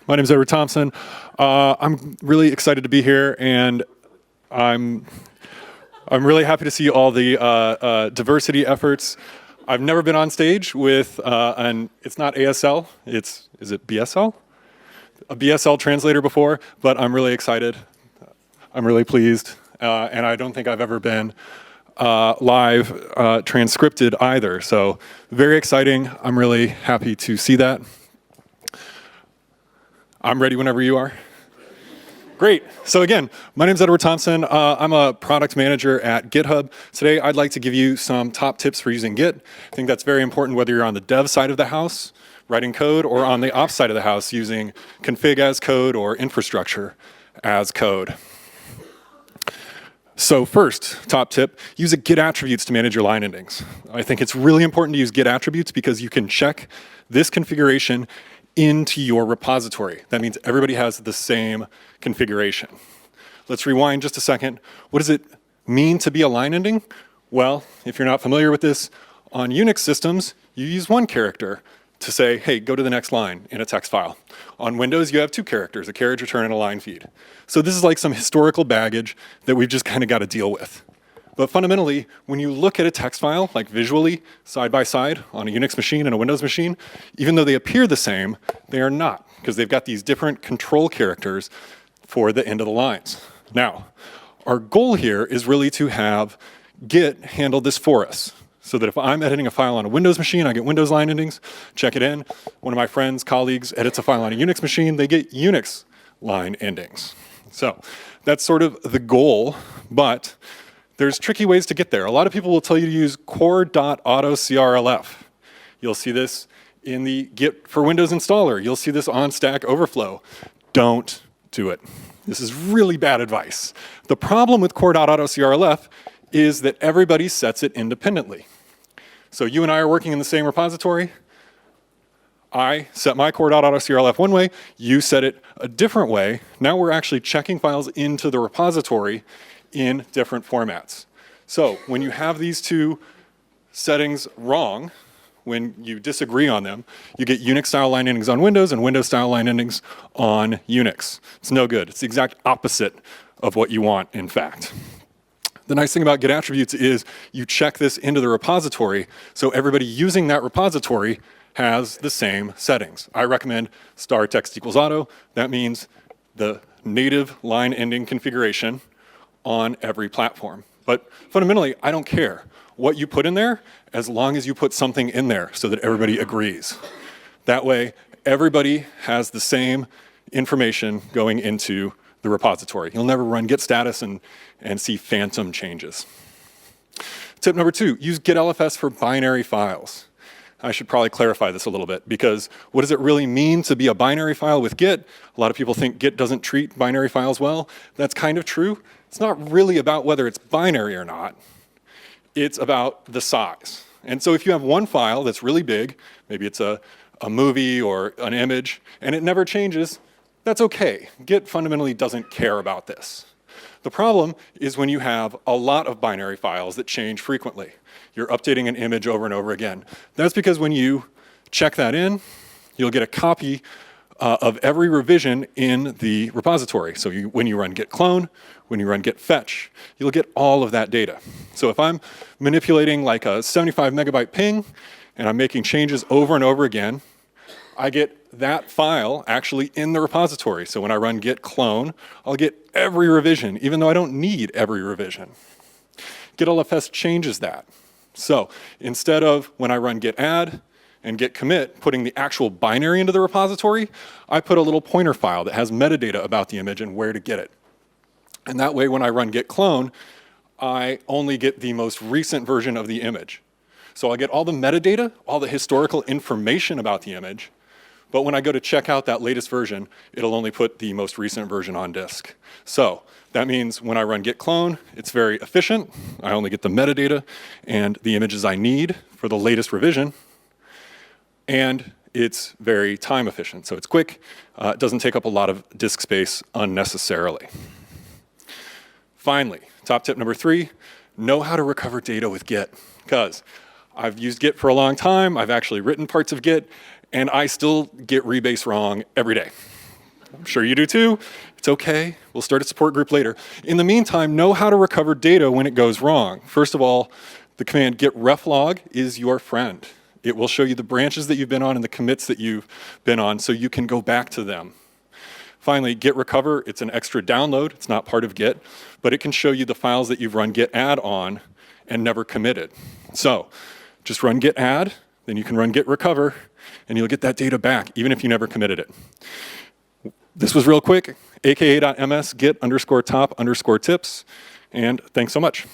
My name is Edward Thomson. I'm really excited to be here, and I'm really happy to see all the diversity efforts. I've never been on stage with it's not ASL, is it BSL? A BSL translator before, but I'm really excited. I'm really pleased, and I don't think I've ever been live transcripted either, so very exciting. I'm really happy to see that. I'm ready whenever you are. Great. So again, my name is Edward Thomson. I'm a product manager at GitHub. Today, I'd like to give you some top tips for using Git. I think that's very important whether you're on the dev side of the house, writing code, or on the ops side of the house using config as code or infrastructure as code. So first, top tip, use a Git attributes to manage your line endings. I think it's really important to use Git attributes because you can check this configuration into your repository. That means everybody has the same configuration. Let's rewind just a second. What does it mean to be a line ending? Well, if you're not familiar with this, on Unix systems, you use one character to say, hey, go to the next line in a text file. On Windows, you have two characters, a carriage return and a line feed. So this is like some historical baggage that we've just kind of got to deal with. But fundamentally, when you look at a text file, like visually, side by side, on a Unix machine and a Windows machine, even though they appear the same, they are not, because they've got these different control characters for the end of the lines. Now, our goal here is really to have Git handle this for us, so that if I'm editing a file on a Windows machine, I get Windows line endings, check it in. One of my friends, colleagues, edits a file on a Unix machine, they get Unix line endings. So that's sort of the goal, but there's tricky ways to get there. A lot of people will tell you to use core.autocrlf. You'll see this in the Git for Windows installer. You'll see this on Stack Overflow. Don't do it. This is really bad advice. The problem with core.autocrlf is that everybody sets it independently. So you and I are working in the same repository. I set my core.autocrlf one way, you set it a different way. Now we're actually checking files into the repository in different formats. So when you have these two settings wrong, when you disagree on them, you get Unix-style line endings on Windows and Windows-style line endings on Unix. It's no good. It's the exact opposite of what you want, in fact. The nice thing about Git attributes is you check this into the repository, so everybody using that repository has the same settings. I recommend star text equals auto. That means the native line ending configuration on every platform. But fundamentally, I don't care what you put in there as long as you put something in there so that everybody agrees. That way, everybody has the same information going into the repository. You'll never run git status and see phantom changes. Tip number 2, use Git-LFS for binary files. I should probably clarify this a little bit because what does it really mean to be a binary file with Git? A lot of people think Git doesn't treat binary files well. That's kind of true. It's not really about whether it's binary or not. It's about the size. And so if you have one file that's really big, maybe it's a movie or an image, and it never changes, that's okay. Git fundamentally doesn't care about this. The problem is when you have a lot of binary files that change frequently. You're updating an image over and over again. That's because when you check that in, you'll get a copy of every revision in the repository. So when you run git clone, when you run git fetch, you'll get all of that data. So if I'm manipulating like a 75 megabyte ping and I'm making changes over and over again, I get that file actually in the repository. So when I run git clone, I'll get every revision, even though I don't need every revision. Git-LFS changes that. So instead of when I run git add and git commit, putting the actual binary into the repository, I put a little pointer file that has metadata about the image and where to get it. And that way when I run git clone, I only get the most recent version of the image. So I'll get all the metadata, all the historical information about the image, but when I go to check out that latest version, it'll only put the most recent version on disk. So that means when I run git clone, it's very efficient. I only get the metadata and the images I need for the latest revision. And it's very time efficient. So it's quick. It doesn't take up a lot of disk space unnecessarily. Finally, top tip number 3, know how to recover data with Git. Because I've used Git for a long time. I've actually written parts of Git. And I still get rebase wrong every day. I'm sure you do too. It's okay. We'll start a support group later. In the meantime, know how to recover data when it goes wrong. First of all, the command git reflog is your friend. It will show you the branches that you've been on and the commits that you've been on so you can go back to them. Finally, git recover, it's an extra download. It's not part of Git, but it can show you the files that you've run git add on and never committed. So just run git add, then you can run git recover, and you'll get that data back, even if you never committed it. This was real quick, aka.ms git_top_tips, and thanks so much.